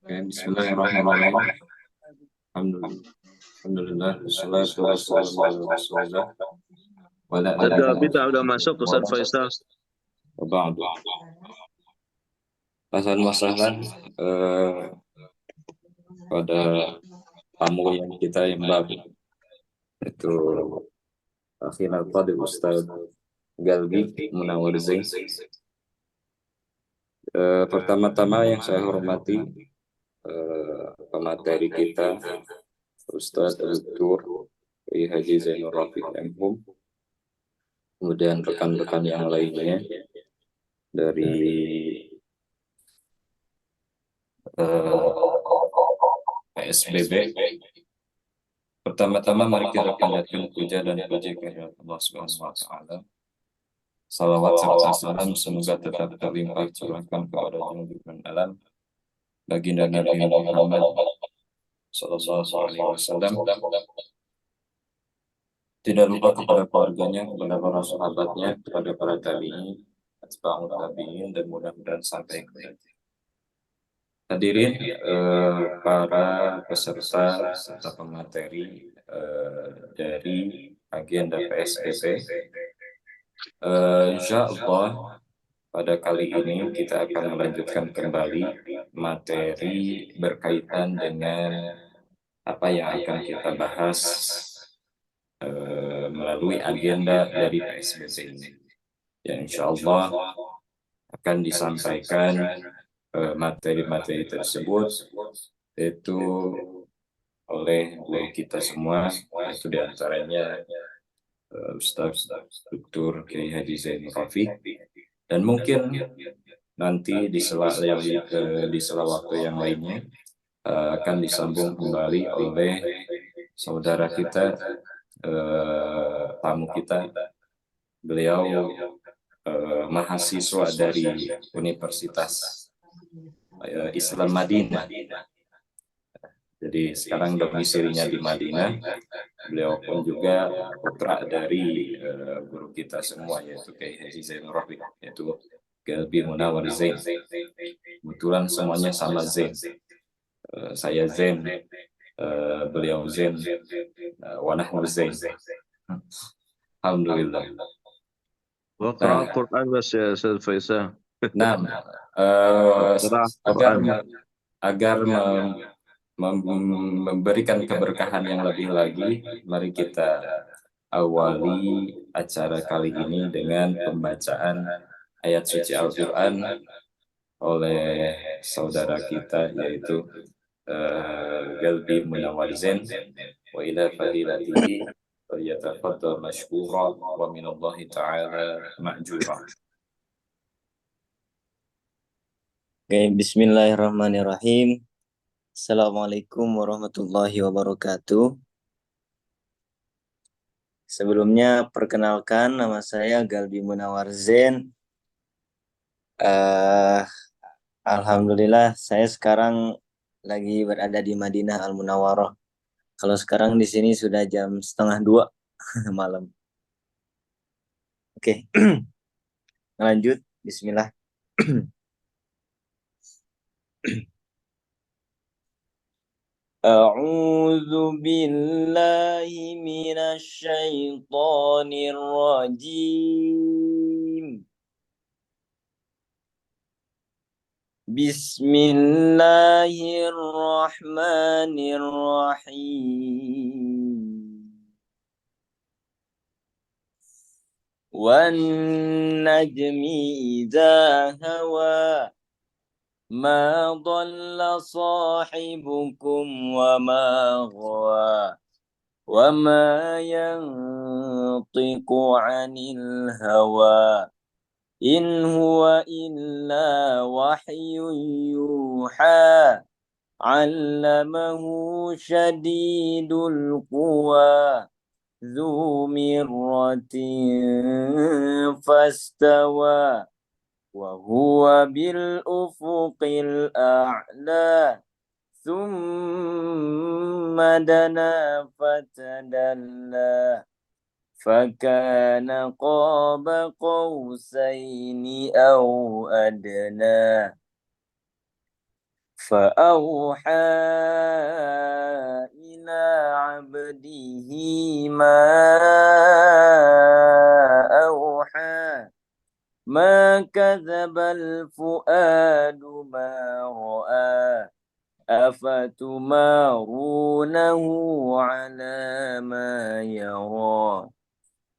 Bismillahirrahmanirrahim. Alhamdulillah, wassalatu wassalamu ala Rasulillah wa ala Ustaz alihi Bita udah masuk, Ustaz Faisal. wa ba'du. Masalah pada tamu yang kita yang baru, itu akhirnya pada Ustaz Galbi Munawar Zain. Pertama-tama yang saya hormati pemateri kita Ustaz Dr. Haji Zainur Rafiq MHum, kemudian rekan-rekan yang lainnya dari PSBB. Pertama-tama mari kita panjatkan puja dan puji kepada Allah Subhanahu wa taala. Salawat serta salam semoga tetap terlimpah curahkan kepada junjungan alam baginda Nabi Muhammad sallallahu alaihi wasallam. Tidak lupa kepada keluarganya, kepada para sahabatnya, kepada para tabi'in, atba'ut tabi'in, dan mudah-mudahan sampai ke hadirin, para peserta serta pemateri dari agenda PSBB. Insya Allah pada kali ini kita akan melanjutkan kembali materi berkaitan dengan apa yang akan kita bahas melalui agenda dari PSBB ini. Ya, insya Allah akan disampaikan materi-materi tersebut itu oleh guru kita semua, itu diantaranya Ustaz Dr. Kiai Haji Zainur Rafiq, dan mungkin nanti di sela waktu yang lainnya akan disambung kembali oleh saudara kita, tamu kita. Beliau mahasiswa dari Universitas Islam Madinah. Jadi sekarang domisilinya di Madinah. Beliau pun juga putra dari guru kita semua, yaitu Kiai Haji Zainur Rafiq, yaitu Galbi Munawar Zain. Kebetulan semuanya sama Zain. Saya Zain, beliau Zain, wa nahnu Zain. Alhamdulillah. Waqra Quran bas ya Ustaz Faisal. Nah, agar memberikan keberkahan yang lebih lagi, mari kita awali acara kali ini dengan pembacaan ayat suci Al-Quran oleh saudara kita, yaitu Galbi Munawar Zain. Wa ila fadilatihi falyatafaddal mashkura wa minallahi ta'ala ma'jura. Oke, bismillahirrahmanirrahim. Assalamualaikum warahmatullahi wabarakatuh. Sebelumnya perkenalkan, nama saya Galbi Munawar Zain. Alhamdulillah saya sekarang lagi berada di Madinah Al Munawwarah. Kalau sekarang di sini sudah jam 1:30 malam. Oke, lanjut. Bismillah. A'udzu billahi minasy syaithanir rajim. Bismillahirrahmanirrahim. Wan najmi idza hawa ma dhalla sahibukum wa ma ghawa wa ma yantiqu 'anil hawa in huwa illa wahyun yuha 'allamahu syadidul quwa dzu mirratin fastawa wa huwa bil ufuqil a'la thumma dana fatadalla fakana qaba qausaini aw adna فأوحى إلى عبده ما أوحى ما كذب الفؤاد ما رأى أفتمارونه على ما يرى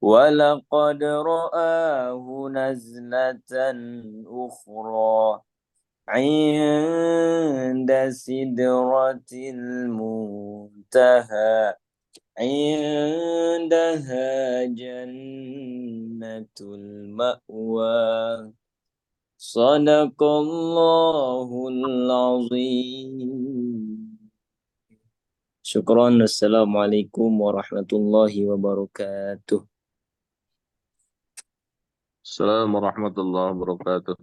ولقد رآه نزلة أخرى عند سدرة المنتهى عندها جنة المأوى صدق الله العظيم. شكرا. السلام عليكم ورحمة الله وبركاته. Assalamualaikum warahmatullahi wabarakatuh.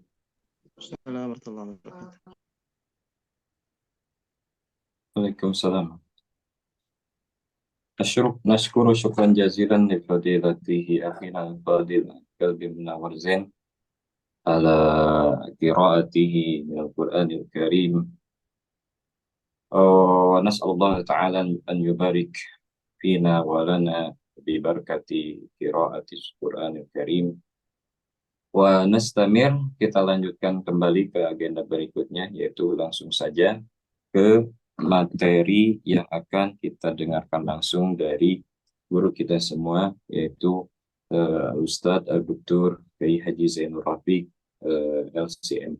Assalamualaikum warahmatullahi wabarakatuh. Waalaikumsalam. نشكر شكرا جزيلا لفضيلته أخينا الفاضل قلبي منور زين على قراءته من القرآن الكريم، ونسأل الله تعالى أن يبارك فينا ولنا ببركة قراءة القرآن الكريم. Nastamir, kita lanjutkan kembali ke agenda berikutnya, yaitu langsung saja ke materi yang akan kita dengarkan langsung dari guru kita semua, yaitu Ustadz Dr. Kiai Haji Zainur Rafiq LCM.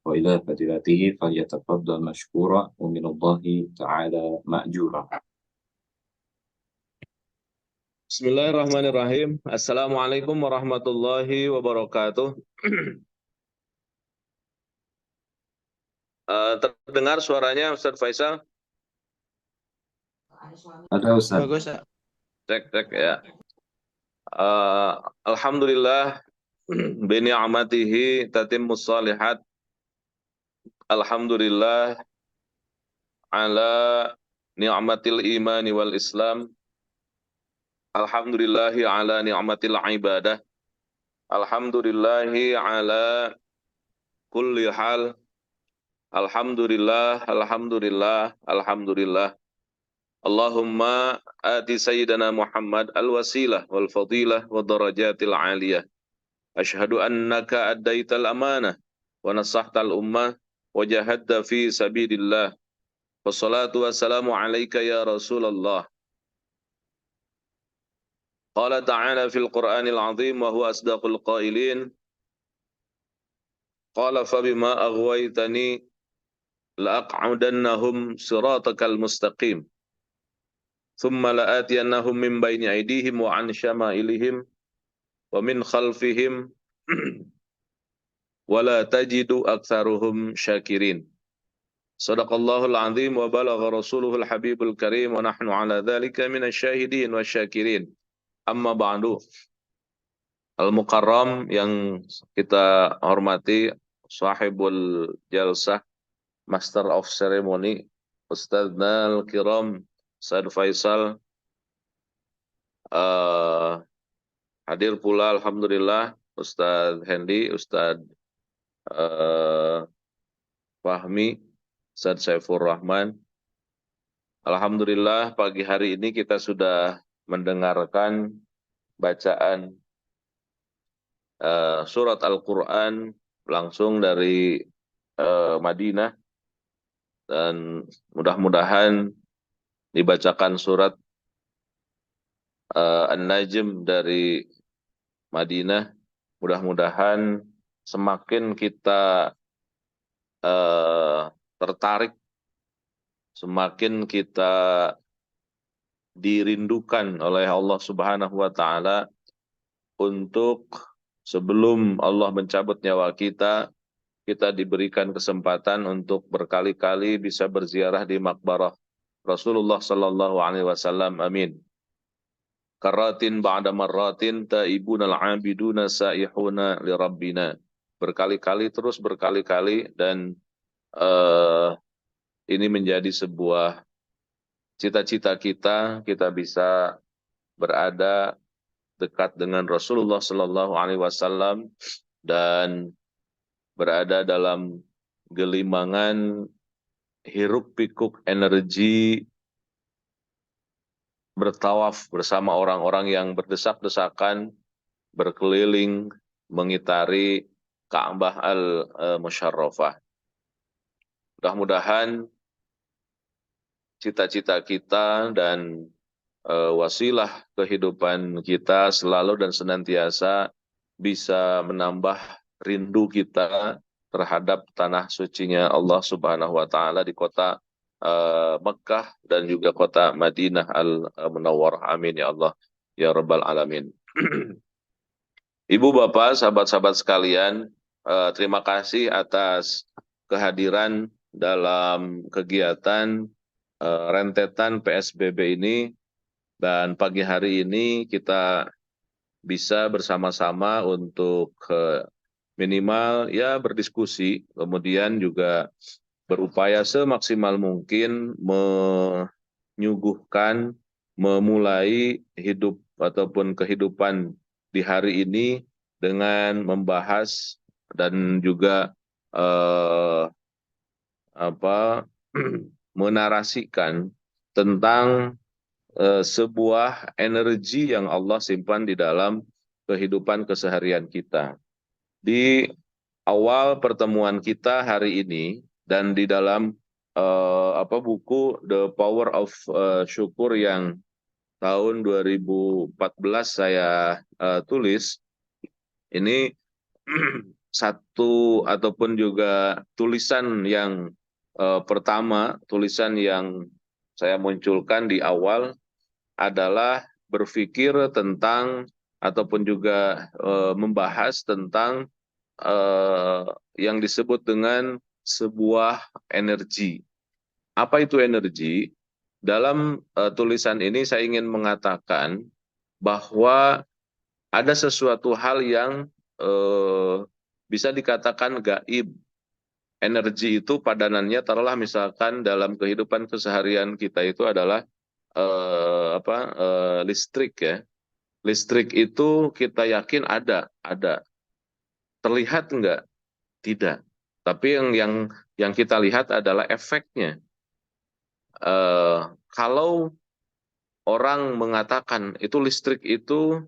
Wa ila fadilatihi falyatafaddal mashkura wa minallahi ta'ala ma'jura. Bismillahirrahmanirrahim. Assalamualaikum warahmatullahi wabarakatuh. Terdengar suaranya Ustaz Faisal? Ada Ustaz. Bagus, Pak. Cek ya. Alhamdulillah bi ni'matihi tatimmus shalihat. Alhamdulillah ala ni'matil imani wal islam. Alhamdulillahi ala ni'matil ibadah. Alhamdulillahi ala kulli hal. Alhamdulillah, alhamdulillah, alhamdulillah. Allahumma ati sayyidina Muhammad al-wasilah wal fadilah wa darajatil aliyah. Ashhadu annaka addaital amanah wa nasahtal ummah wa jahadta fi sabilillah. Wassalatu wassalamu alaika ya Rasulullah. Qala ta'ala fil Qur'anil 'azim wa huwa asdaqul qailin. Qala fabima aghwaytani la'aq'udannahum siratakal mustaqim. Thumma la'atiyannahum min bayni aydihim wa 'an syama'ilihim wa min khalfihim wa la tajidu aktsaruhum syakirin. Shadaqallahul 'azim wa balagha rasuluhul habibul karim wa nahnu 'ala dzalika minasyahidin wasyakirin. Amma ba'du. Al-Mukarram yang kita hormati, sahibul jalsah, Master of Ceremony, Ustadzna al-Kiram, Ustadz Faisal, hadir pula alhamdulillah Ustadz Hendy, Ustadz Fahmi, Ustadz Saifur Rahman. Alhamdulillah pagi hari ini kita sudah mendengarkan bacaan surat Al-Quran langsung dari Madinah, dan mudah-mudahan dibacakan surat An-Najm dari Madinah. Mudah-mudahan semakin kita tertarik, semakin kita dirindukan oleh Allah Subhanahu wa taala untuk sebelum Allah mencabut nyawa kita, kita diberikan kesempatan untuk berkali-kali bisa berziarah di makbarah Rasulullah sallallahu alaihi wasallam. Amin. Karatin ba'da marratin taibuna al-'abiduna saihuna li rabbina. Berkali-kali, terus berkali-kali, dan ini menjadi sebuah cita-cita kita bisa berada dekat dengan Rasulullah sallallahu alaihi wasallam dan berada dalam gelimangan hiruk pikuk energi bertawaf bersama orang-orang yang berdesak-desakan, berkeliling, mengitari Ka'bah al-Musyarrafah. Mudah-mudahan cita-cita kita dan wasilah kehidupan kita selalu dan senantiasa bisa menambah rindu kita terhadap tanah sucinya Allah Subhanahu wa taala di kota Mekah dan juga kota Madinah al-Munawwarah. Amin ya Allah ya rabbal alamin. Ibu bapak, sahabat-sahabat sekalian, terima kasih atas kehadiran dalam kegiatan rentetan PSBB ini. Dan pagi hari ini kita bisa bersama-sama untuk minimal ya berdiskusi, kemudian juga berupaya semaksimal mungkin menyuguhkan, memulai hidup ataupun kehidupan di hari ini dengan membahas dan juga menarasikan tentang sebuah energi yang Allah simpan di dalam kehidupan keseharian kita. Di awal pertemuan kita hari ini dan di dalam buku The Power of Syukur yang tahun 2014 saya tulis, ini satu ataupun juga tulisan yang pertama, tulisan yang saya munculkan di awal adalah berpikir tentang ataupun juga membahas tentang yang disebut dengan sebuah energi. Apa itu energi? Dalam tulisan ini saya ingin mengatakan bahwa ada sesuatu hal yang bisa dikatakan gaib. Energi itu padanannya taruhlah misalkan dalam kehidupan keseharian kita itu adalah listrik ya. Listrik itu kita yakin ada. Terlihat enggak? Tidak. Tapi yang kita lihat adalah efeknya. Kalau orang mengatakan itu listrik itu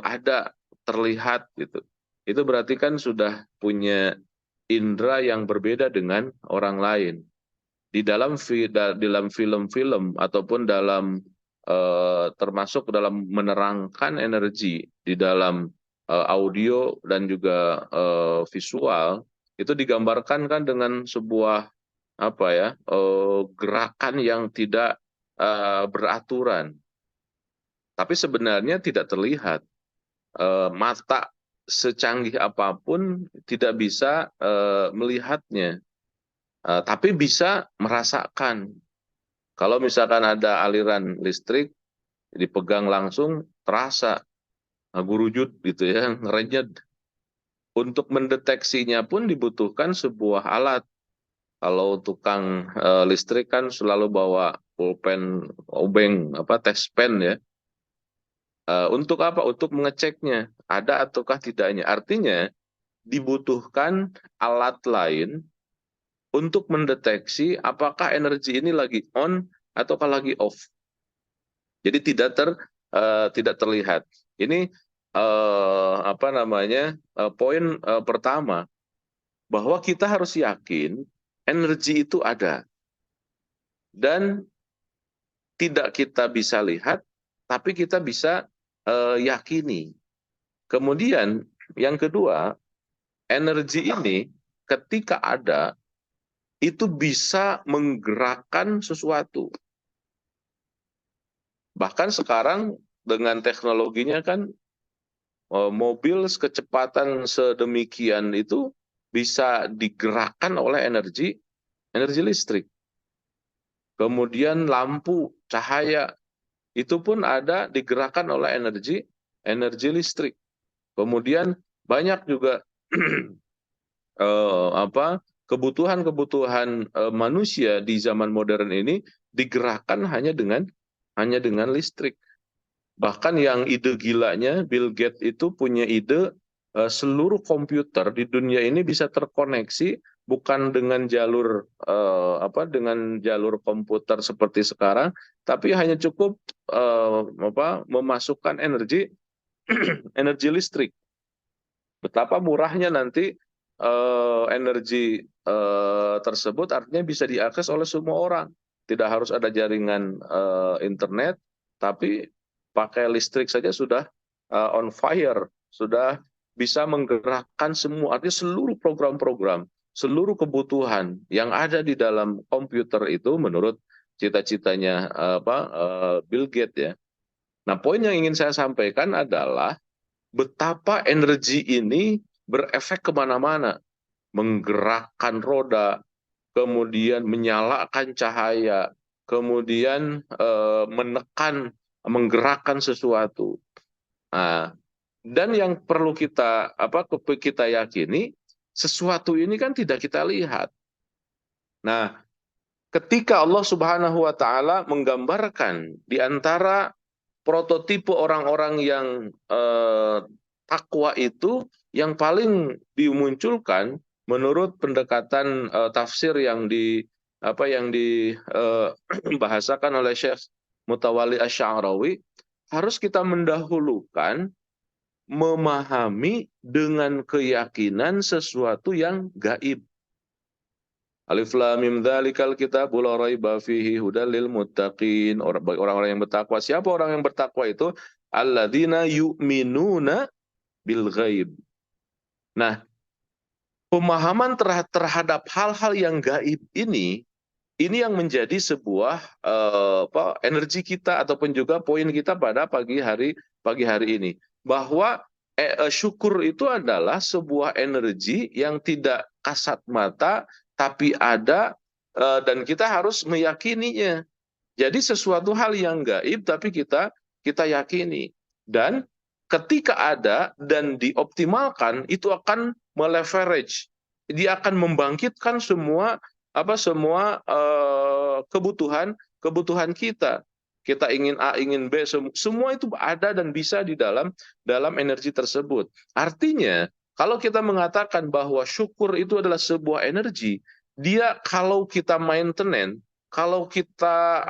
ada, terlihat gitu, itu berarti kan sudah punya indera yang berbeda dengan orang lain. Di dalam film-film ataupun dalam termasuk dalam menerangkan energi di dalam audio dan juga visual itu digambarkan kan dengan sebuah gerakan yang tidak beraturan. Tapi sebenarnya tidak terlihat. Mata secanggih apapun tidak bisa melihatnya. Tapi bisa merasakan. Kalau misalkan ada aliran listrik, dipegang langsung, terasa gurujut gitu ya, ngerenyet. Untuk mendeteksinya pun dibutuhkan sebuah alat. Kalau tukang listrik kan selalu bawa pulpen, obeng, test pen ya. Untuk apa? Untuk mengeceknya, ada ataukah tidaknya. Artinya dibutuhkan alat lain untuk mendeteksi apakah energi ini lagi on ataukah lagi off. Jadi tidak terlihat. Ini poin pertama, bahwa kita harus yakin energi itu ada dan tidak kita bisa lihat, tapi kita bisa yakini. Kemudian yang kedua, energi ini ketika ada itu bisa menggerakkan sesuatu. Bahkan sekarang dengan teknologinya kan mobil kecepatan sedemikian itu bisa digerakkan oleh energi listrik. Kemudian lampu, cahaya itu pun ada digerakkan oleh energi listrik. Kemudian banyak juga kebutuhan manusia di zaman modern ini digerakkan hanya dengan listrik. Bahkan yang ide gilanya Bill Gates itu punya ide seluruh komputer di dunia ini bisa terkoneksi bukan dengan jalur dengan jalur komputer seperti sekarang, tapi hanya cukup memasukkan energi energi listrik. Betapa murahnya nanti energi tersebut artinya bisa diakses oleh semua orang. Tidak harus ada jaringan internet, tapi pakai listrik saja sudah on fire, sudah bisa menggerakkan semua, artinya seluruh program-program, seluruh kebutuhan yang ada di dalam komputer itu menurut cita-citanya Bill Gates ya. Nah, poin yang ingin saya sampaikan adalah betapa energi ini berefek kemana-mana, menggerakkan roda, kemudian menyalakan cahaya, kemudian menekan, menggerakkan sesuatu. Nah, dan yang perlu kita yakini, sesuatu ini kan tidak kita lihat. Nah, ketika Allah Subhanahu wa taala menggambarkan di antara prototipe orang-orang yang takwa itu, yang paling dimunculkan menurut pendekatan tafsir yang dibahasakan oleh Syekh Mutawalli Asy-Sya'rawi, harus kita mendahulukan memahami dengan keyakinan sesuatu yang gaib. Alif lam mim dzalikal kitabul la raiba fihi hudal lil muttaqin. Orang-orang yang bertakwa. Siapa orang yang bertakwa itu? Alladzina yu'minuna bil ghaib. Nah, pemahaman terhadap hal-hal yang gaib ini yang menjadi sebuah energi kita ataupun juga poin kita pada pagi hari ini, bahwa syukur itu adalah sebuah energi yang tidak kasat mata tapi ada, dan kita harus meyakininya. Jadi sesuatu hal yang gaib tapi kita yakini, dan ketika ada dan dioptimalkan itu akan meleverage, dia akan membangkitkan semua kebutuhan kita. Kita ingin A, ingin B, semua itu ada dan bisa di dalam energi tersebut. Artinya, kalau kita mengatakan bahwa syukur itu adalah sebuah energi, dia kalau kita maintenance, kalau kita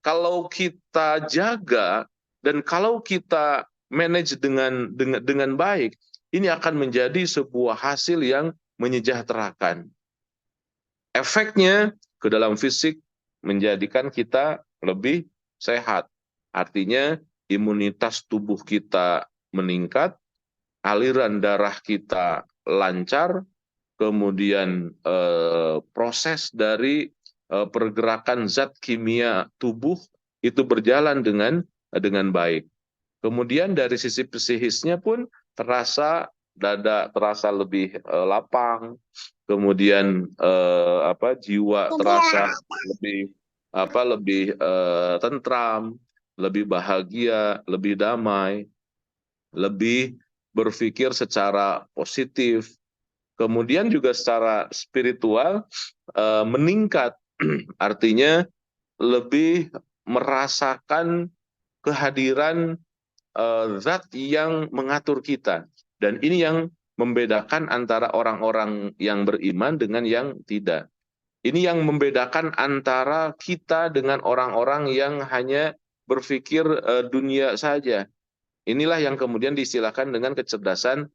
kalau kita jaga dan kalau kita manage dengan baik, ini akan menjadi sebuah hasil yang menyejahterakan. Efeknya ke dalam fisik menjadikan kita lebih sehat. Artinya imunitas tubuh kita meningkat, aliran darah kita lancar, kemudian proses dari pergerakan zat kimia tubuh itu berjalan dengan baik. Kemudian dari sisi psikisnya pun terasa dada terasa lebih lapang, kemudian jiwa terasa lebih tentram, lebih bahagia, lebih damai, lebih berpikir secara positif. Kemudian juga secara spiritual meningkat, artinya lebih merasakan kehadiran zat yang mengatur kita. Dan ini yang membedakan antara orang-orang yang beriman dengan yang tidak. Ini yang membedakan antara kita dengan orang-orang yang hanya berpikir dunia saja. Inilah yang kemudian diistilahkan dengan kecerdasan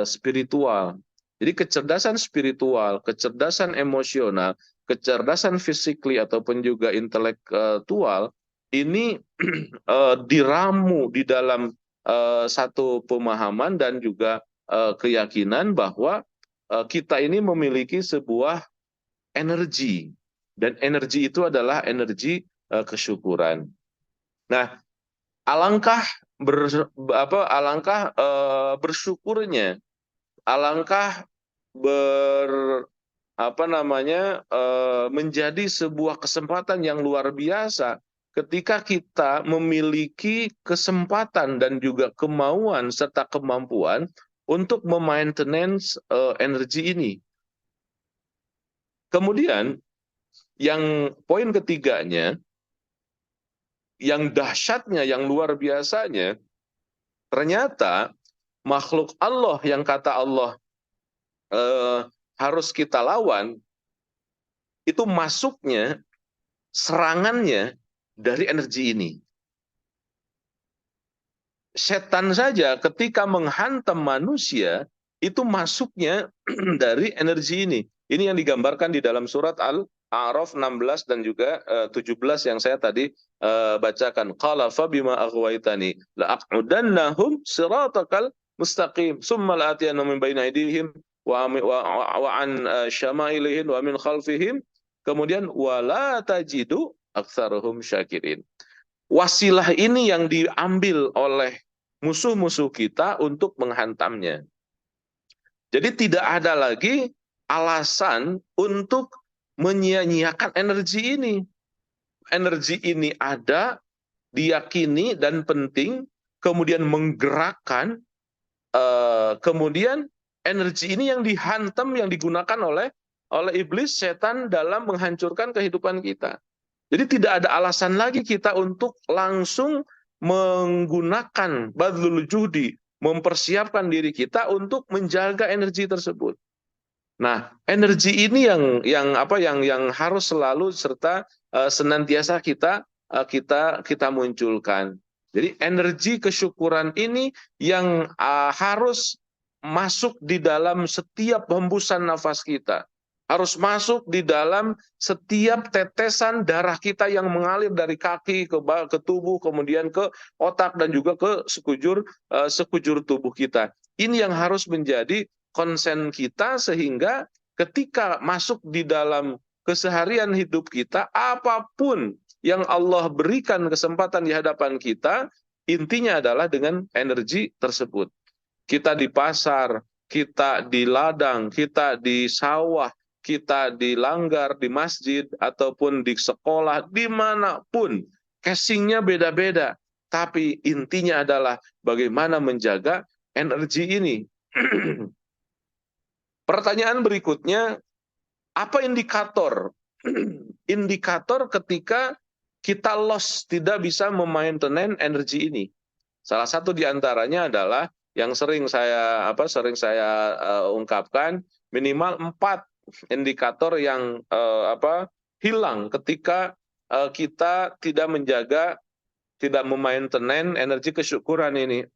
spiritual. Jadi kecerdasan spiritual, kecerdasan emosional, kecerdasan physically ataupun juga intelektual, ini diramu di dalam satu pemahaman dan juga keyakinan bahwa kita ini memiliki sebuah energi, dan energi itu adalah energi kesyukuran. Nah, alangkah bersyukurnya, alangkah menjadi sebuah kesempatan yang luar biasa ketika kita memiliki kesempatan dan juga kemauan serta kemampuan untuk memaintenance energi ini. Kemudian yang poin ketiganya, yang dahsyatnya, yang luar biasanya, ternyata makhluk Allah yang kata Allah harus kita lawan itu masuknya, serangannya dari energi ini. Setan saja ketika menghantam manusia itu masuknya dari energi ini. Ini yang digambarkan di dalam surat Al-A'raf 16 dan juga 17 yang saya tadi bacakan. Qala fa bima aghwaytani la aq'udannahum siratakal mustaqim summa la'atiyannahum min bayni aydihim wa an syama'ilihim wa min khalfihim, kemudian wala tajidu aktsaruhum syakirin. Wasilah ini yang diambil oleh musuh-musuh kita untuk menghantamnya. Jadi tidak ada lagi alasan untuk menyia-nyiakan energi ini. Energi ini ada, diyakini dan penting, kemudian menggerakkan, kemudian energi ini yang dihantam, yang digunakan oleh iblis, setan dalam menghancurkan kehidupan kita. Jadi tidak ada alasan lagi kita untuk langsung menggunakan badlul juhdi, mempersiapkan diri kita untuk menjaga energi tersebut. Nah, energi ini yang harus selalu serta senantiasa kita munculkan. Jadi energi kesyukuran ini yang harus masuk di dalam setiap hembusan nafas kita. Harus masuk di dalam setiap tetesan darah kita yang mengalir dari kaki ke tubuh, kemudian ke otak dan juga ke sekujur tubuh kita. Ini yang harus menjadi konsen kita sehingga ketika masuk di dalam keseharian hidup kita, apapun yang Allah berikan kesempatan di hadapan kita, intinya adalah dengan energi tersebut. Kita di pasar, kita di ladang, kita di sawah, kita di langgar, di masjid, ataupun di sekolah, dimanapun, casingnya beda-beda. Tapi intinya adalah bagaimana menjaga energi ini. Pertanyaan berikutnya, apa indikator? Indikator ketika kita lost, tidak bisa memaintain energi ini. Salah satu diantaranya adalah yang sering saya ungkapkan, minimal 4 indikator yang hilang ketika kita tidak menjaga, tidak memaintain energi kesyukuran ini.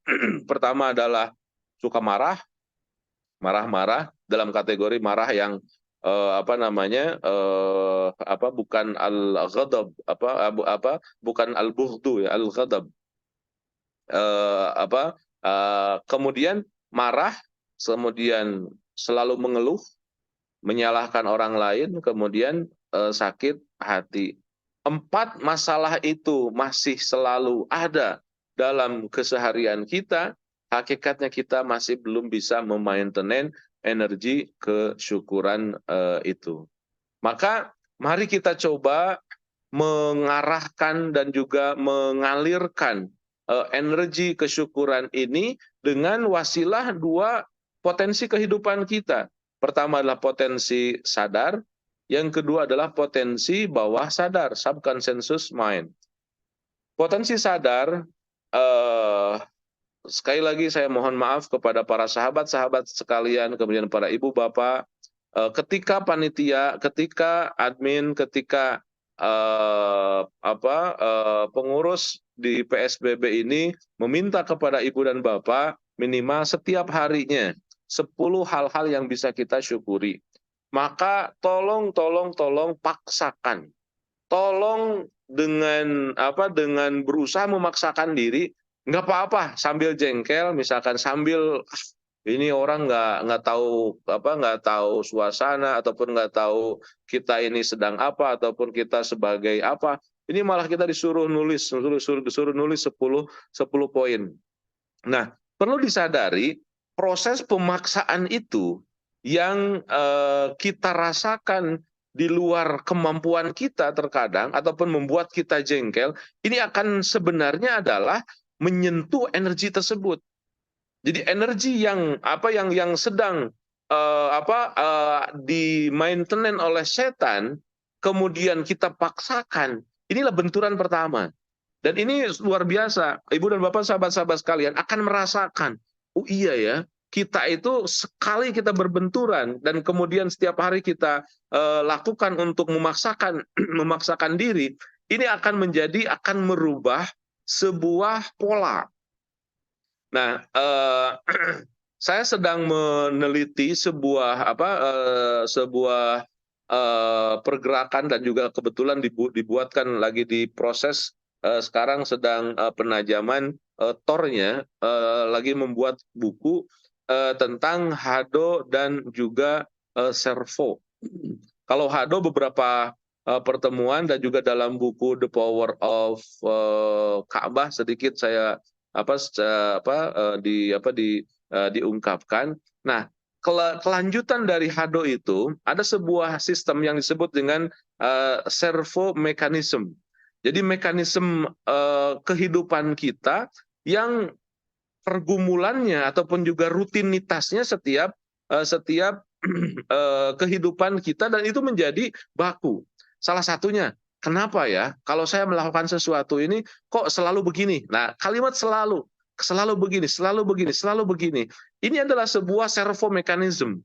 Pertama adalah suka marah-marah dalam kategori marah yang bukan al-ghadab, bukan al-bughdu ya, al-ghadab. Kemudian marah, kemudian selalu mengeluh, menyalahkan orang lain, kemudian sakit hati. 4 masalah itu masih selalu ada dalam keseharian kita, hakikatnya kita masih belum bisa memaintain energi kesyukuran itu. Maka mari kita coba mengarahkan dan juga mengalirkan energi kesyukuran ini dengan wasilah 2 potensi kehidupan kita. Pertama adalah potensi sadar, yang kedua adalah potensi bawah sadar, subconscious mind. Potensi sadar, sekali lagi saya mohon maaf kepada para sahabat-sahabat sekalian, kemudian para ibu bapak, ketika panitia, ketika admin, ketika pengurus di PSBB ini meminta kepada ibu dan bapak minimal setiap harinya 10 hal-hal yang bisa kita syukuri. Maka tolong paksakan. Tolong dengan berusaha memaksakan diri, nggak apa-apa sambil jengkel, misalkan sambil ini orang nggak tahu suasana, ataupun nggak tahu kita ini sedang apa, ataupun kita sebagai apa. Ini malah kita disuruh nulis 10 poin. Nah, perlu disadari proses pemaksaan itu yang kita rasakan di luar kemampuan kita terkadang, ataupun membuat kita jengkel, ini akan sebenarnya adalah menyentuh energi tersebut. Jadi energi yang sedang di-maintain oleh setan, kemudian kita paksakan, inilah benturan pertama. Dan ini luar biasa, ibu dan bapak, sahabat-sahabat sekalian akan merasakan, oh iya ya, kita itu sekali kita berbenturan dan kemudian setiap hari kita lakukan untuk memaksakan diri, ini akan merubah sebuah pola. Nah, saya sedang meneliti sebuah pergerakan dan juga kebetulan dibuatkan lagi di proses sekarang sedang penajaman tornya, lagi membuat buku tentang Hado dan juga servo. Kalau Hado beberapa pertemuan dan juga dalam buku The Power of Ka'bah sedikit saya diungkapkan. Nah, kelanjutan dari Hado itu ada sebuah sistem yang disebut dengan servo mechanism. Jadi mekanisme kehidupan kita yang pergumulannya ataupun juga rutinitasnya setiap kehidupan kita, dan itu menjadi baku. Salah satunya, kenapa ya kalau saya melakukan sesuatu ini kok selalu begini? Nah, kalimat selalu begini, selalu begini, selalu begini. Ini adalah sebuah servo mekanisme.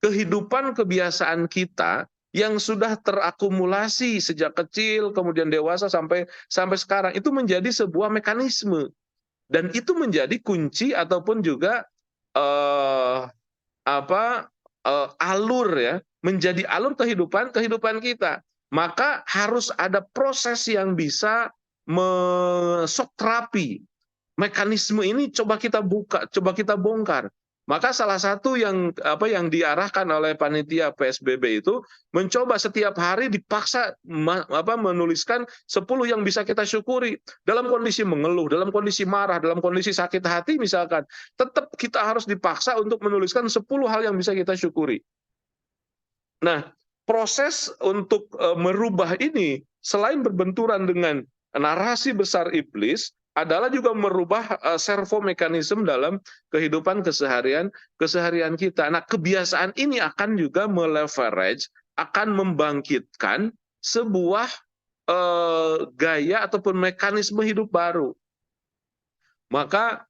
Kehidupan kebiasaan kita yang sudah terakumulasi sejak kecil, kemudian dewasa sampai sekarang, itu menjadi sebuah mekanisme. Dan itu menjadi kunci ataupun juga alur ya, menjadi alur kehidupan kita. Maka harus ada proses yang bisa shock terapi. Mekanisme ini coba kita buka, coba kita bongkar. Maka salah satu yang diarahkan oleh panitia PSBB itu mencoba setiap hari dipaksa menuliskan 10 yang bisa kita syukuri. Dalam kondisi mengeluh, dalam kondisi marah, dalam kondisi sakit hati misalkan, tetap kita harus dipaksa untuk menuliskan 10 hal yang bisa kita syukuri. Nah, proses untuk merubah ini selain berbenturan dengan narasi besar iblis, adalah juga merubah servo mekanisme dalam kehidupan keseharian kita. Nah, kebiasaan ini akan juga meleverage, akan membangkitkan sebuah gaya ataupun mekanisme hidup baru. Maka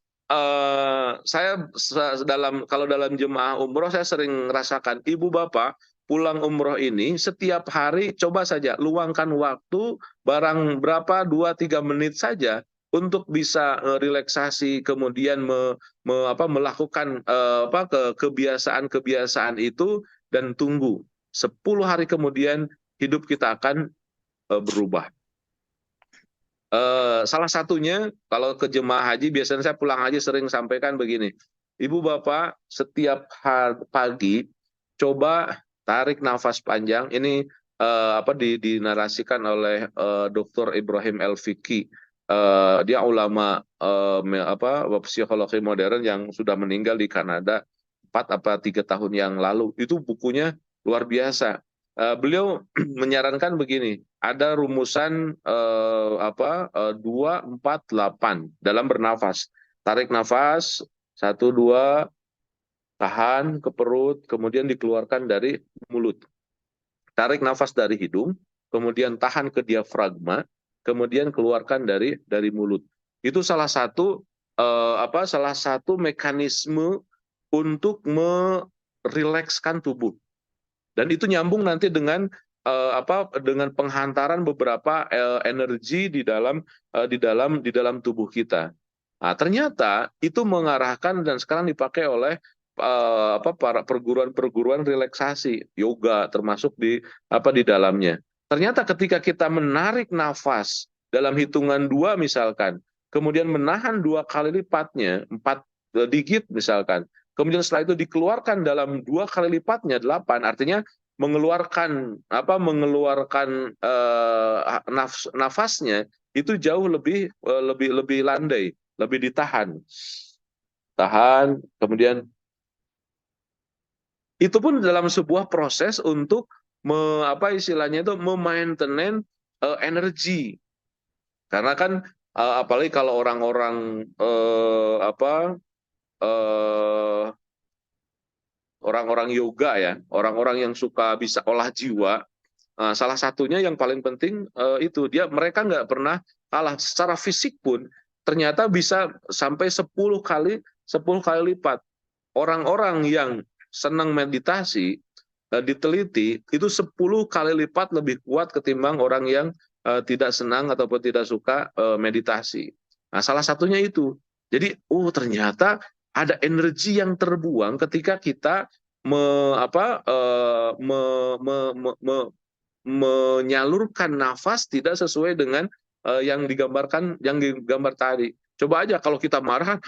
kalau dalam jemaah umroh saya sering merasakan, ibu bapak pulang umroh ini setiap hari coba saja luangkan waktu barang berapa 2-3 menit saja untuk bisa relaksasi, kemudian melakukan kebiasaan itu, dan tunggu 10 hari kemudian hidup kita akan berubah. Salah satunya kalau ke jemaah haji, biasanya saya pulang haji sering sampaikan begini, ibu bapak setiap pagi coba tarik nafas panjang. Ini dinarasikan oleh Dr. Ibrahim El-Fiqi. Dia ulama psikologi modern yang sudah meninggal di Kanada 4-3 tahun yang lalu. Itu bukunya luar biasa. Beliau menyarankan begini, ada rumusan 2-4-8 dalam bernafas. Tarik nafas 1-2, tahan ke perut, kemudian dikeluarkan dari mulut. Tarik nafas dari hidung, kemudian tahan ke diafragma, kemudian keluarkan dari mulut. Itu salah satu mekanisme untuk merilekskan tubuh. Dan itu nyambung nanti dengan penghantaran beberapa energi di dalam tubuh kita. Nah, ternyata itu mengarahkan dan sekarang dipakai oleh para perguruan relaksasi, yoga termasuk di dalamnya. Ternyata ketika kita menarik nafas dalam hitungan 2 misalkan, kemudian menahan 2 kali lipatnya, 4 digit misalkan, kemudian setelah itu dikeluarkan dalam 2 kali lipatnya 8, artinya mengeluarkan nafasnya itu jauh lebih landai, lebih ditahan. Tahan, kemudian itu pun dalam sebuah proses untuk memaintain energi. Karena kan apalagi kalau orang-orang orang-orang yoga ya, orang-orang yang suka bisa olah jiwa, salah satunya yang paling penting itu mereka nggak pernah kalah secara fisik pun ternyata bisa sampai 10 kali lipat. orang-orang yang senang meditasi diteliti itu 10 kali lipat lebih kuat ketimbang orang yang tidak senang ataupun tidak suka meditasi. Nah, salah satunya itu. Jadi, ternyata ada energi yang terbuang ketika kita menyalurkan nafas tidak sesuai dengan yang digambar tadi. Coba aja kalau kita marah,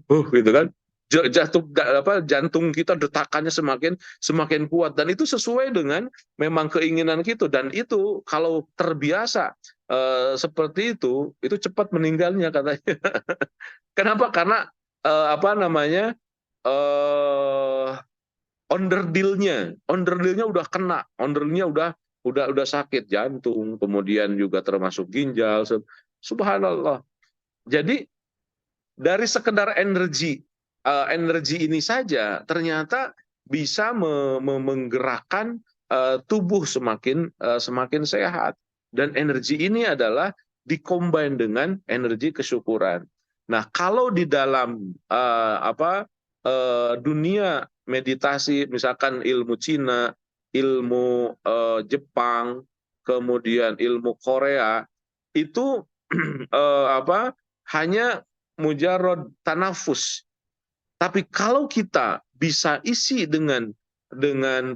gitu kan, jantung kita detakannya semakin kuat, dan itu sesuai dengan memang keinginan kita, dan itu kalau terbiasa seperti itu cepat meninggalnya katanya. Kenapa? Karena underdealnya udah kena, underdealnya udah sakit jantung, kemudian juga termasuk ginjal. Subhanallah. Jadi dari sekedar energi ini saja ternyata bisa menggerakkan tubuh semakin sehat, dan energi ini adalah dikombin dengan energi kesyukuran. Nah, kalau di dalam dunia meditasi, misalkan ilmu Cina, ilmu Jepang, kemudian ilmu Korea, itu hanya mujarrad tanafus. Tapi kalau kita bisa isi dengan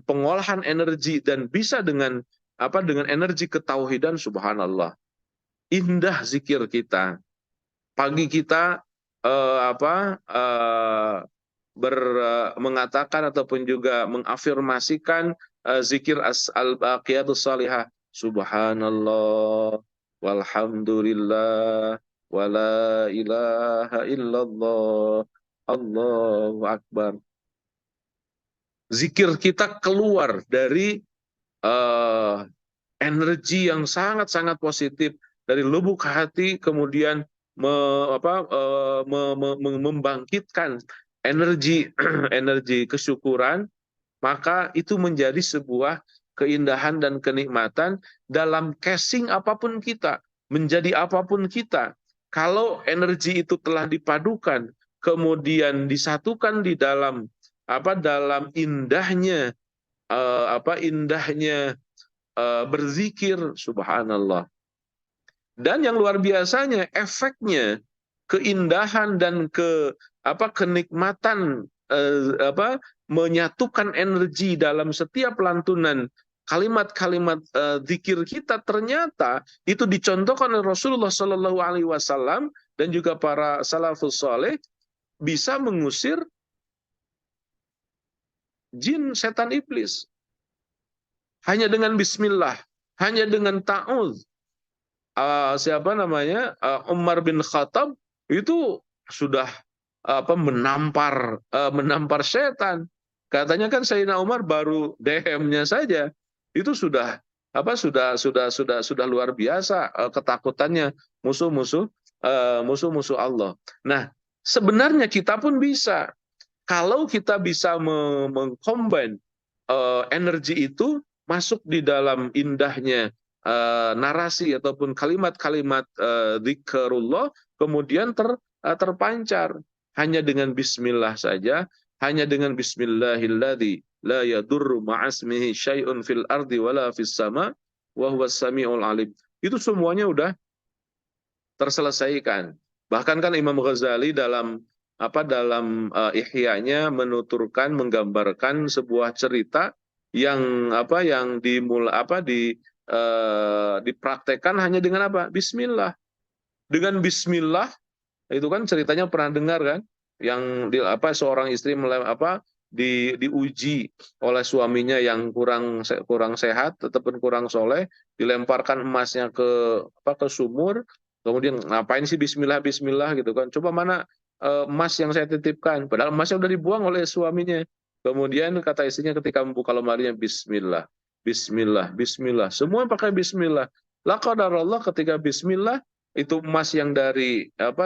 pengolahan energi dan bisa dengan energi ketauhidan, subhanallah, indah zikir kita. Pagi kita mengatakan ataupun juga mengafirmasikan zikir al-baqiyatus salihah, subhanallah walhamdulillah wala ilaha illallah Allahu akbar. Zikir kita keluar dari energi yang sangat-sangat positif dari lubuk hati, kemudian membangkitkan energi kesyukuran, maka itu menjadi sebuah keindahan dan kenikmatan dalam casing apapun kita, menjadi apapun kita. Kalau energi itu telah dipadukan, kemudian disatukan di dalam indahnya berzikir, subhanallah. Dan yang luar biasanya, efeknya, keindahan dan kenikmatan menyatukan energi dalam setiap lantunan kalimat-kalimat zikir kita, ternyata itu dicontohkan oleh Rasulullah SAW dan juga para salafus saleh, bisa mengusir jin, setan, iblis. Hanya dengan bismillah, hanya dengan ta'udz. Umar bin Khattab itu sudah menampar setan. Katanya kan Sayyidina Umar baru DM-nya saja itu sudah luar biasa ketakutannya musuh-musuh Allah. Nah, sebenarnya kita pun bisa, kalau kita bisa mengcombine energi itu masuk di dalam indahnya narasi ataupun kalimat-kalimat zikrullah, kemudian terpancar hanya dengan bismillah saja, hanya dengan bismillahilladzi la yadurru ma'asmihi syai'un fil ardi wala fis sama wa huwas samiul alim. Itu semuanya udah terselesaikan. Bahkan kan Imam Ghazali dalam Ihya-nya menuturkan, menggambarkan sebuah cerita yang dipraktekkan hanya dengan Bismillah. Dengan bismillah itu kan ceritanya pernah dengar kan, yang seorang istri diuji oleh suaminya yang kurang sehat ataupun kurang soleh, dilemparkan emasnya ke sumur, kemudian ngapain sih bismillah gitu kan, coba mana emas yang saya titipkan, padahal emasnya udah dibuang oleh suaminya. Kemudian kata istrinya ketika membuka lemarinya, bismillah, bismillah, bismillah, semua pakai bismillah. La qadarullah, ketika bismillah itu emas yang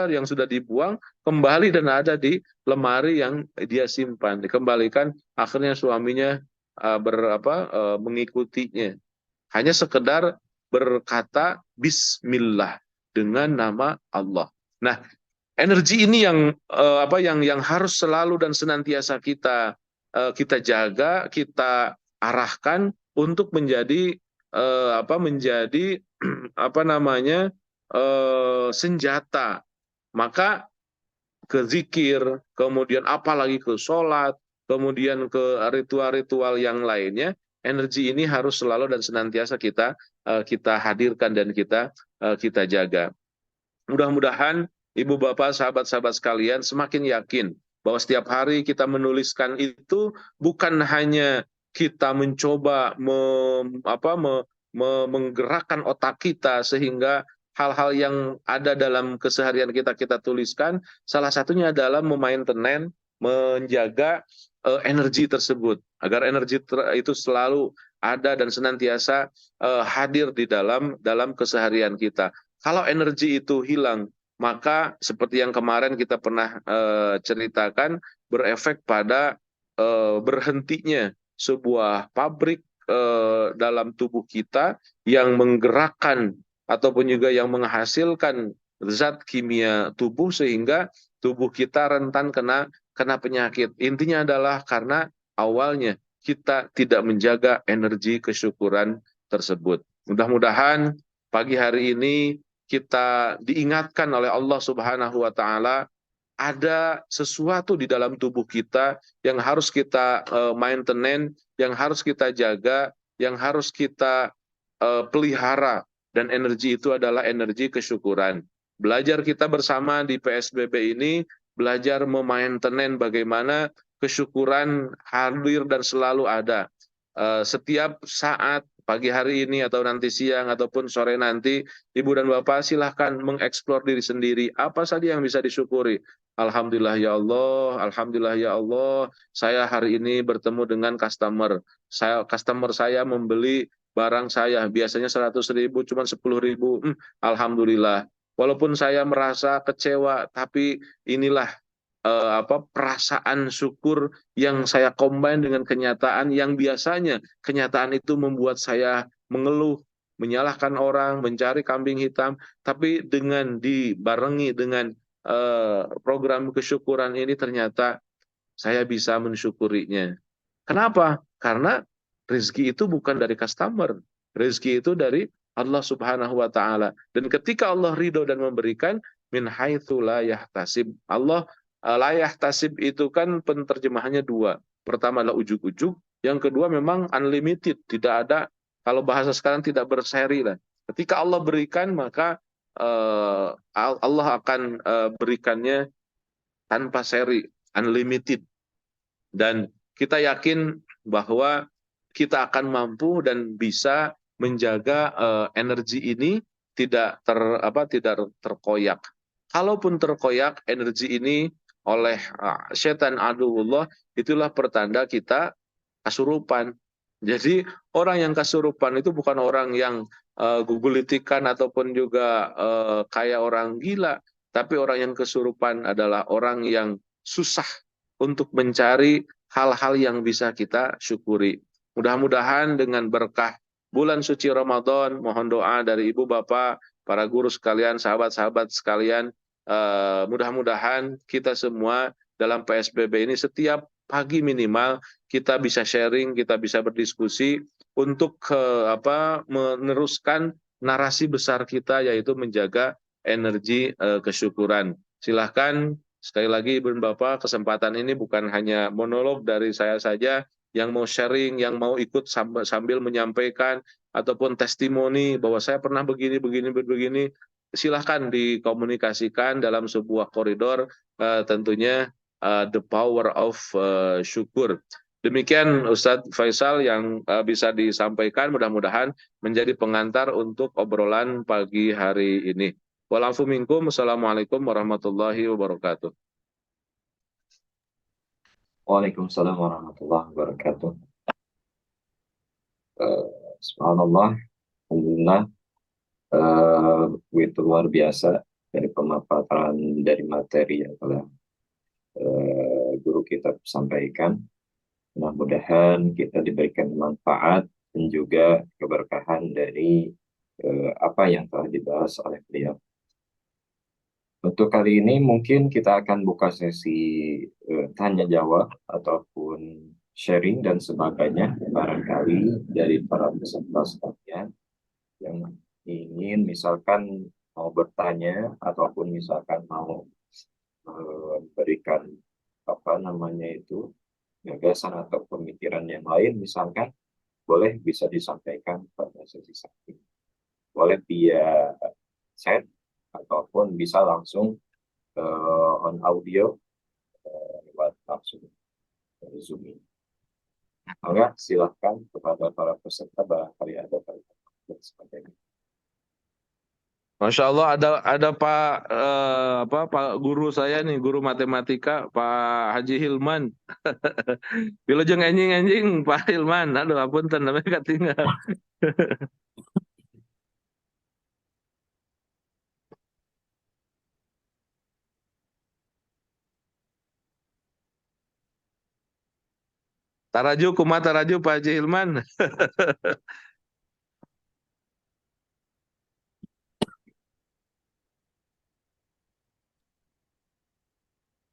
yang sudah dibuang kembali dan ada di lemari yang dia simpan, dikembalikan. Akhirnya suaminya mengikutinya, hanya sekedar berkata bismillah dengan nama Allah. Nah, energi ini yang yang harus selalu dan senantiasa kita jaga, kita arahkan untuk menjadi menjadi senjata. Maka ke zikir, kemudian apalagi ke sholat, kemudian ke ritual-ritual yang lainnya, energi ini harus selalu dan senantiasa kita hadirkan dan kita jaga. Mudah-mudahan Ibu Bapak, sahabat-sahabat sekalian semakin yakin bahwa setiap hari kita menuliskan itu bukan hanya kita mencoba menggerakkan otak kita sehingga hal-hal yang ada dalam keseharian kita tuliskan, salah satunya adalah memainten, menjaga energi tersebut agar energi itu selalu ada dan senantiasa hadir di dalam keseharian kita. Kalau energi itu hilang, maka seperti yang kemarin kita pernah ceritakan, berefek pada berhentinya sebuah pabrik dalam tubuh kita yang menggerakkan ataupun juga yang menghasilkan zat kimia tubuh sehingga tubuh kita rentan kena penyakit. Intinya adalah karena awalnya kita tidak menjaga energi kesyukuran tersebut. Mudah-mudahan pagi hari ini kita diingatkan oleh Allah Subhanahu wa taala ada sesuatu di dalam tubuh kita yang harus kita maintenance, yang harus kita jaga, yang harus kita pelihara, dan energi itu adalah energi kesyukuran. Belajar kita bersama di PSBB ini, belajar memainten bagaimana kesyukuran hadir dan selalu ada. Setiap saat, pagi hari ini atau nanti siang ataupun sore nanti, Ibu dan Bapak silahkan mengeksplor diri sendiri. Apa saja yang bisa disyukuri? Alhamdulillah ya Allah, Alhamdulillah ya Allah, saya hari ini bertemu dengan customer saya membeli barang saya, biasanya 100.000, cuma 10.000. Alhamdulillah. Walaupun saya merasa kecewa, tapi inilah perasaan syukur yang saya combine dengan kenyataan yang biasanya kenyataan itu membuat saya mengeluh, menyalahkan orang, mencari kambing hitam, tapi dengan dibarengi dengan program kesyukuran ini ternyata saya bisa mensyukurinya. Kenapa? Karena rezeki itu bukan dari customer, rezeki itu dari Allah Subhanahu wa taala. Dan ketika Allah ridho dan memberikan, min haitsu la yahtasib. Allah la yahtasib itu kan penerjemahannya dua. Pertama adalah ujuk-ujuk, yang kedua memang unlimited, tidak ada, kalau bahasa sekarang tidak berseri lah. Ketika Allah berikan, maka Allah akan berikannya tanpa seri, unlimited. Dan kita yakin bahwa kita akan mampu dan bisa menjaga energi ini tidak terkoyak. Kalaupun terkoyak energi ini oleh setan aduullah, itulah pertanda kita kesurupan. Jadi orang yang kesurupan itu bukan orang yang gugulitikan ataupun juga kayak orang gila, tapi orang yang kesurupan adalah orang yang susah untuk mencari hal-hal yang bisa kita syukuri. Mudah-mudahan dengan berkah bulan suci Ramadan, mohon doa dari Ibu Bapak, para guru sekalian, sahabat-sahabat sekalian, mudah-mudahan kita semua dalam PSBB ini setiap pagi minimal kita bisa sharing, kita bisa berdiskusi untuk meneruskan narasi besar kita, yaitu menjaga energi kesyukuran. Silahkan sekali lagi Ibu dan Bapak, kesempatan ini bukan hanya monolog dari saya saja, yang mau sharing, yang mau ikut sambil menyampaikan ataupun testimoni bahwa saya pernah begini, silahkan dikomunikasikan dalam sebuah koridor, tentunya the power of syukur. Demikian Ustadz Faisal yang bisa disampaikan, mudah-mudahan menjadi pengantar untuk obrolan pagi hari ini. Walafu minkum, assalamualaikum warahmatullahi wabarakatuh. Waalaikumsalam warahmatullahi wabarakatuh. Subhanallah, alhamdulillah, begitu luar biasa dari pemaparan dari materi yang telah guru kita sampaikan. Mudah-mudahan kita diberikan manfaat dan juga keberkahan dari apa yang telah dibahas oleh beliau. Untuk kali ini mungkin kita akan buka sesi tanya jawab ataupun sharing dan sebagainya, barangkali dari para peserta sekalian yang ingin misalkan mau bertanya ataupun misalkan mau berikan apa namanya itu gagasan atau pemikiran yang lain, misalkan boleh bisa disampaikan pada sesi ini, boleh via chat ataupun bisa langsung on audio lewat langsung dari Zoom ini. Maka silahkan kepada para peserta barangkali ada pertanyaan dan sebagainya. Masya Allah, ada Pak guru saya nih, guru matematika Pak Haji Hilman. Wilujeng enjing Pak Hilman. Aduh apunten namanya ketinggal. Taraju kumaha taraju Pak Haji Hilman.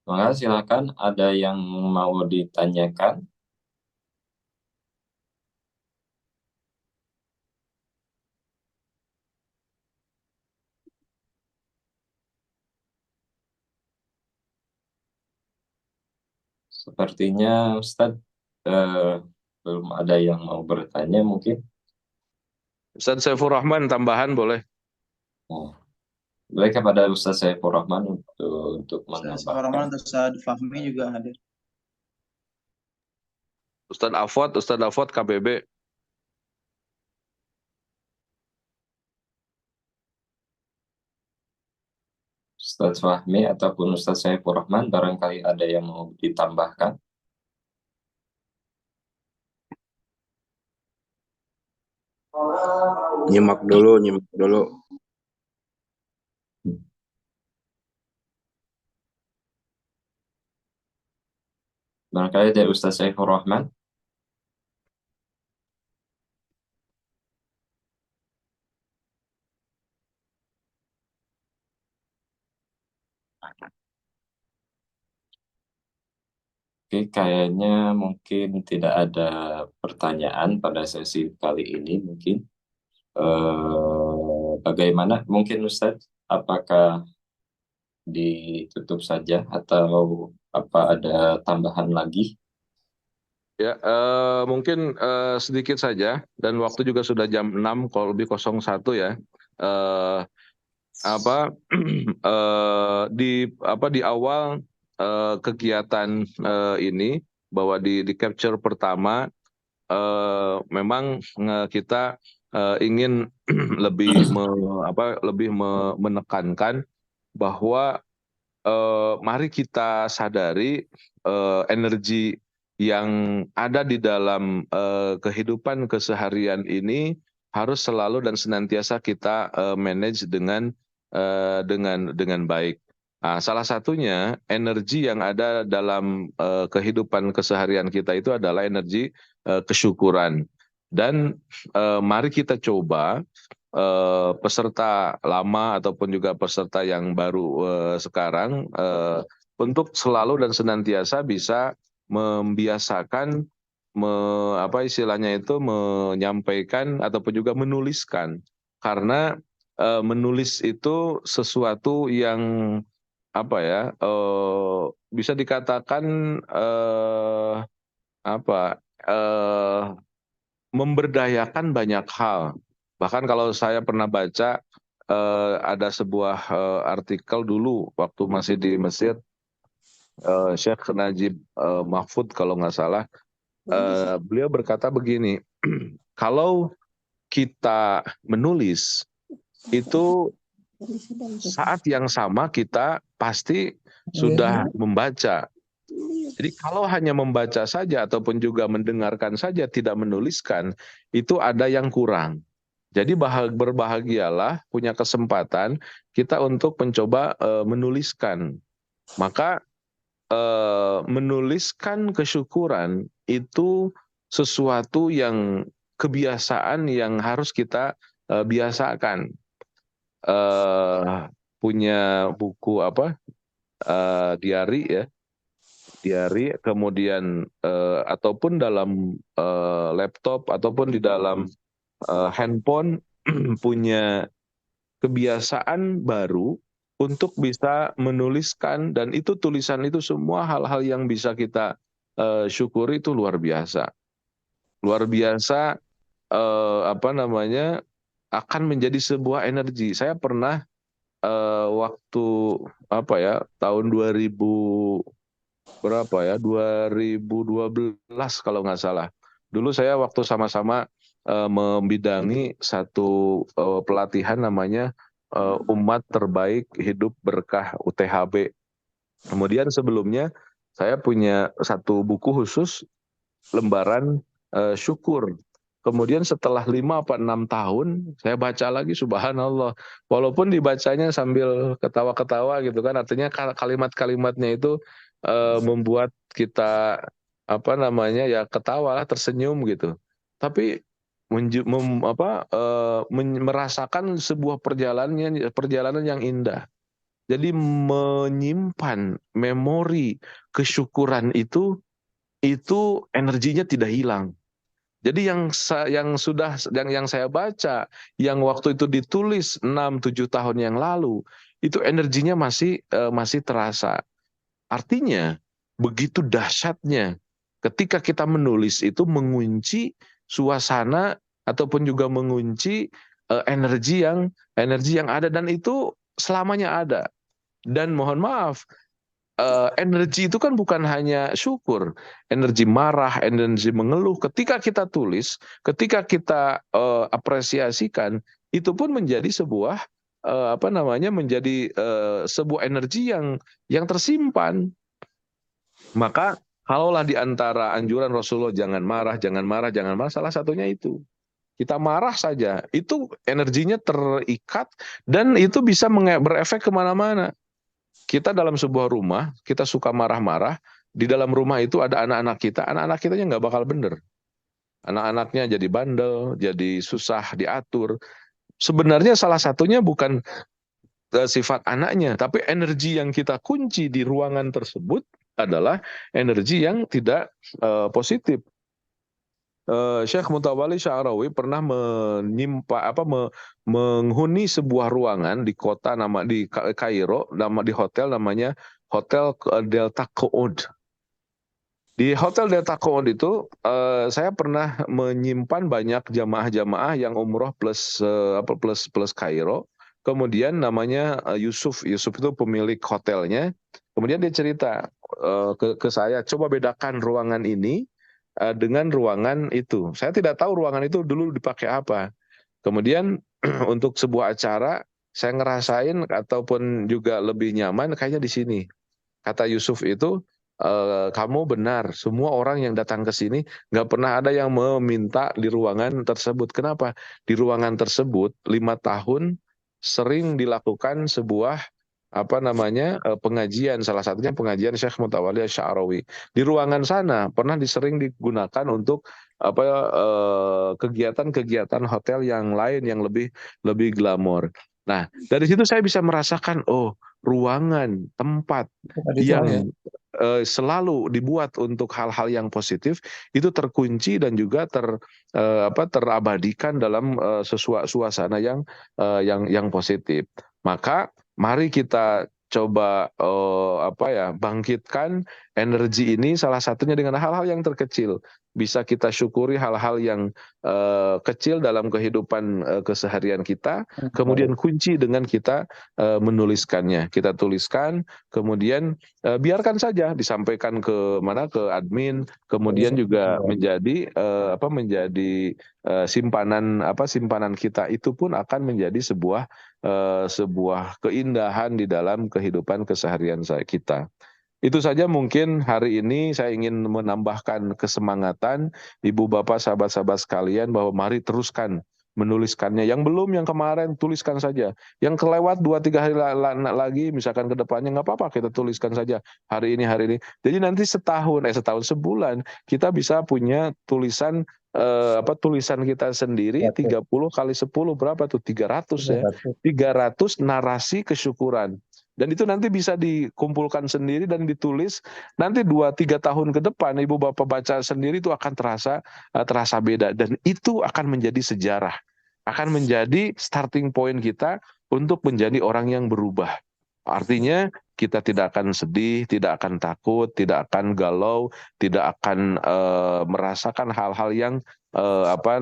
Maka silakan ada yang mau ditanyakan. Sepertinya Ustadz belum ada yang mau bertanya mungkin. Ustaz Saifur Rahman tambahan boleh. Oh, boleh kepada Ustadz Saifur Rahman untuk Ustaz menambahkan. Rahman, Ustaz Fahmi juga hadir. Ustaz Afot KBB. Ustadz Fahmi ataupun Ustadz Saifur Rahman, barangkali ada yang mau ditambahkan. Nyimak dulu. Barangkali dari Ustadz Saifur Rahman. Oke, kayaknya mungkin tidak ada pertanyaan pada sesi kali ini mungkin. Bagaimana mungkin Ustadz, apakah ditutup saja atau apa ada tambahan lagi? Ya, mungkin sedikit saja dan waktu juga sudah jam 6 kalau lebih 01 ya. Di awal kegiatan ini bahwa di capture pertama memang kita ingin lebih menekankan bahwa mari kita sadari energi yang ada di dalam kehidupan keseharian ini harus selalu dan senantiasa kita manage dengan baik. Nah, salah satunya energi yang ada dalam kehidupan keseharian kita itu adalah energi kesyukuran. Dan mari kita coba peserta lama ataupun juga peserta yang baru sekarang untuk selalu dan senantiasa bisa membiasakan menyampaikan ataupun juga menuliskan, karena menulis itu sesuatu yang bisa dikatakan memberdayakan banyak hal. Bahkan kalau saya pernah baca ada sebuah artikel dulu waktu masih di Mesir, Syekh Najib Mahfud kalau nggak salah, beliau berkata begini, kalau kita menulis itu saat yang sama kita pasti sudah membaca. Jadi kalau hanya membaca saja ataupun juga mendengarkan saja tidak menuliskan, itu ada yang kurang. Jadi berbahagialah punya kesempatan kita untuk mencoba menuliskan. Maka menuliskan kesyukuran itu sesuatu yang kebiasaan yang harus kita biasakan. punya buku diari ya, diari, kemudian ataupun dalam laptop ataupun di dalam handphone punya kebiasaan baru untuk bisa menuliskan, dan itu tulisan itu semua hal-hal yang bisa kita syukuri, itu luar biasa. Luar biasa akan menjadi sebuah energi. Saya pernah waktu tahun 2012 kalau nggak salah. Dulu saya waktu sama-sama membidangi satu pelatihan namanya Umat Terbaik Hidup Berkah UTHB. Kemudian sebelumnya saya punya satu buku khusus lembaran syukur. Kemudian setelah 5 atau 6 tahun saya baca lagi, subhanallah. Walaupun dibacanya sambil ketawa-ketawa gitu kan, artinya kalimat-kalimatnya itu membuat kita ketawa, tersenyum gitu. Tapi merasakan sebuah perjalanan yang indah. Jadi menyimpan memori kesyukuran itu energinya tidak hilang. Jadi yang saya baca, yang waktu itu ditulis 6-7 tahun yang lalu, itu energinya masih terasa. Artinya begitu dahsyatnya ketika kita menulis itu mengunci suasana ataupun juga mengunci energi yang ada, dan itu selamanya ada. Dan mohon maaf, energi itu kan bukan hanya syukur, energi marah, energi mengeluh. Ketika kita tulis, ketika kita apresiasikan, itu pun menjadi sebuah sebuah energi yang tersimpan. Maka kalaulah di antara anjuran Rasulullah jangan marah, salah satunya itu. Kita marah saja, itu energinya terikat dan itu bisa berefek kemana-mana. Kita dalam sebuah rumah, kita suka marah-marah, di dalam rumah itu ada anak-anak kitanya nggak bakal bener. Anak-anaknya jadi bandel, jadi susah diatur. Sebenarnya salah satunya bukan sifat anaknya, tapi energi yang kita kunci di ruangan tersebut adalah energi yang tidak positif. Syekh Mutawalli Sya'rawi pernah menghuni sebuah ruangan di Kairo, di hotel namanya Hotel Delta Qa'ud. Di Hotel Delta Qa'ud itu saya pernah menyimpan banyak jamaah-jamaah yang umroh plus Kairo. Kemudian namanya Yusuf itu pemilik hotelnya. Kemudian dia cerita ke saya, coba bedakan ruangan ini dengan ruangan itu. Saya tidak tahu ruangan itu dulu dipakai apa. Kemudian untuk sebuah acara saya ngerasain ataupun juga lebih nyaman kayaknya di sini. Kata Yusuf itu, kamu benar. Semua orang yang datang ke sini nggak pernah ada yang meminta di ruangan tersebut. Kenapa? Di ruangan tersebut 5 tahun sering dilakukan sebuah pengajian, salah satunya pengajian Syekh Mutawalli Sya'rawi. Di ruangan sana pernah sering digunakan untuk kegiatan-kegiatan hotel yang lain yang lebih glamor. Nah, dari situ saya bisa merasakan ruangan, tempat yang selalu dibuat untuk hal-hal yang positif itu terkunci dan juga terabadikan dalam suasana yang positif. Maka mari kita coba bangkitkan energi ini, salah satunya dengan hal-hal yang terkecil. Bisa kita syukuri hal-hal yang kecil dalam kehidupan keseharian kita, kemudian kunci dengan kita menuliskannya. Kita tuliskan, kemudian biarkan saja disampaikan ke admin, kemudian juga menjadi simpanan kita, itu pun akan menjadi sebuah keindahan di dalam kehidupan keseharian kita. Itu saja mungkin hari ini saya ingin menambahkan kesemangatan Ibu Bapak sahabat-sahabat sekalian bahwa mari teruskan menuliskannya. Yang belum, yang kemarin, tuliskan saja. Yang kelewat 2-3 hari lagi, misalkan ke depannya, nggak apa-apa, kita tuliskan saja hari ini. Jadi nanti sebulan, kita bisa punya tulisan tulisan kita sendiri 30 kali 10 berapa tuh? 300 ya. 300 narasi kesyukuran. Dan itu nanti bisa dikumpulkan sendiri dan ditulis. Nanti 2-3 tahun ke depan ibu bapak baca sendiri itu akan terasa beda. Dan itu akan menjadi sejarah. Akan menjadi starting point kita untuk menjadi orang yang berubah. Artinya kita tidak akan sedih, tidak akan takut, tidak akan galau, tidak akan merasakan hal-hal yang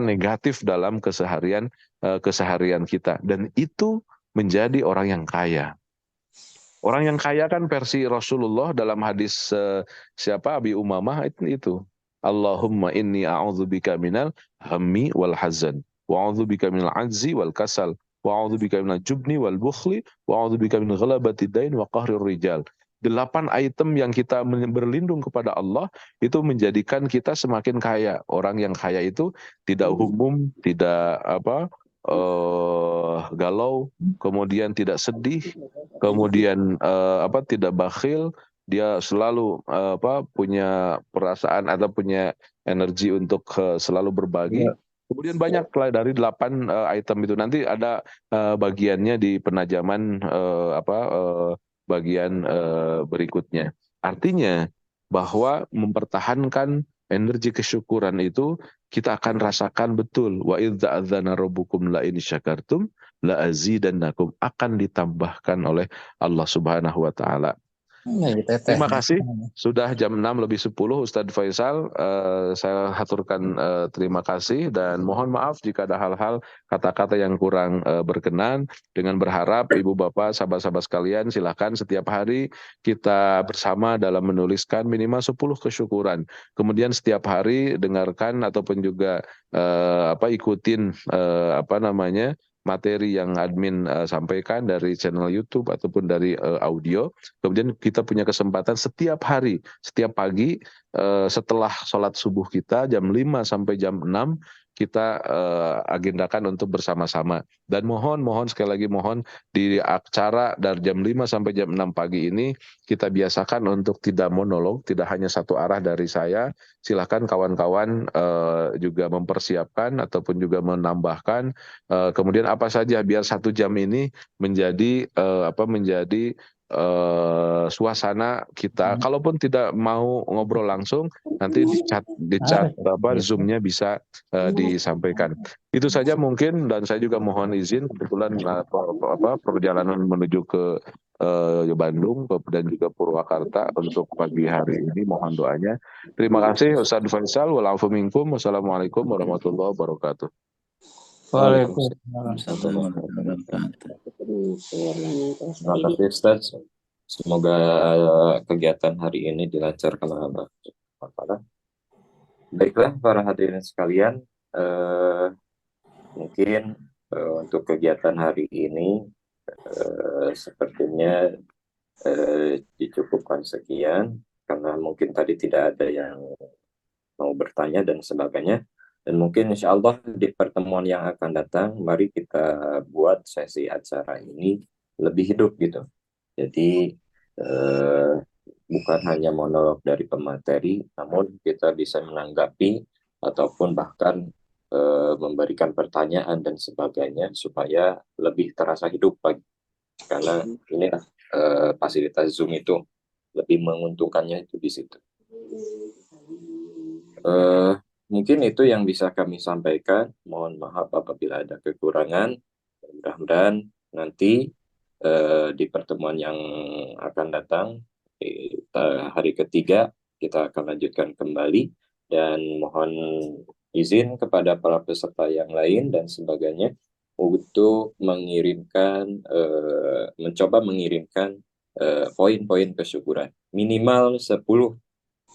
negatif dalam keseharian kita. Dan itu menjadi orang yang kaya. Orang yang kaya kan versi Rasulullah dalam hadis Abi Umamah itu. Allahumma inni a'udzubika minal hammi wal hazan wa a'udzubika minal ajzi wal kasal wa a'udzubika minal jubni wal bukhli wa a'udzubika min ghalabati dain wa qahrir rijal. 8 item yang kita berlindung kepada Allah itu menjadikan kita semakin kaya. Orang yang kaya itu tidak umum, tidak galau, kemudian tidak sedih, kemudian tidak bakhil, dia selalu punya perasaan atau punya energi untuk selalu berbagi. Kemudian banyak dari 8 item itu nanti ada bagiannya di penajaman bagian berikutnya. Artinya bahwa mempertahankan energi kesyukuran itu kita akan rasakan betul. Wa idza adzana rabbukum la in syakartum la azidannakum, akan ditambahkan oleh Allah Subhanahu wa taala. Terima kasih. Sudah jam 6:10 Ustadz Faisal. Saya haturkan terima kasih dan mohon maaf jika ada hal-hal kata-kata yang kurang berkenan. Dengan berharap ibu bapak sahabat-sahabat sekalian, silakan setiap hari kita bersama dalam menuliskan minimal 10 kesyukuran. Kemudian setiap hari dengarkan ataupun juga ikutin materi yang admin sampaikan dari channel YouTube ataupun dari audio. Kemudian kita punya kesempatan setiap hari, setiap pagi setelah sholat subuh kita jam 5 sampai jam 6 kita agendakan untuk bersama-sama. Dan mohon sekali lagi mohon di acara dari jam 5 sampai jam 6 pagi ini kita biasakan untuk tidak monolog, tidak hanya satu arah dari saya. Silakan kawan-kawan juga mempersiapkan ataupun juga menambahkan kemudian apa saja biar 1 jam ini menjadi suasana kita. Kalaupun tidak mau ngobrol langsung, nanti di chat Zoom-nya bisa disampaikan. Itu saja mungkin, dan saya juga mohon izin kebetulan perjalanan menuju ke Bandung dan juga Purwakarta untuk pagi hari ini, mohon doanya. Terima kasih Ustadz Faisal. Wassalamualaikum warahmatullahi wabarakatuh. Waalaikumsalam. Terima kasih Ustaz. Semoga kegiatan hari ini dilancarkan oleh Allah. Baiklah para hadirin sekalian, mungkin untuk kegiatan hari ini sepertinya dicukupkan sekian, karena mungkin tadi tidak ada yang mau bertanya dan sebagainya. Dan mungkin insya Allah di pertemuan yang akan datang, mari kita buat sesi acara ini lebih hidup gitu. Jadi bukan hanya monolog dari pemateri, namun kita bisa menanggapi ataupun bahkan memberikan pertanyaan dan sebagainya supaya lebih terasa hidup lagi. Karena ini fasilitas Zoom itu lebih menguntungkannya itu di situ. Mungkin itu yang bisa kami sampaikan. Mohon maaf apabila ada kekurangan. Mudah-mudahan nanti di pertemuan yang akan datang hari ketiga kita akan lanjutkan kembali, dan mohon izin kepada para peserta yang lain dan sebagainya untuk mencoba mengirimkan poin-poin kesyukuran minimal 10.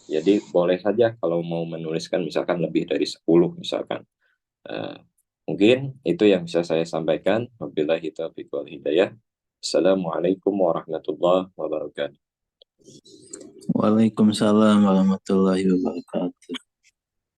Jadi boleh saja kalau mau menuliskan misalkan lebih dari 10 misalkan. Mungkin itu yang bisa saya sampaikan. Wabillahi taufiq wal hidayah. Assalamualaikum warahmatullahi wabarakatuh. Waalaikumsalam warahmatullahi wabarakatuh.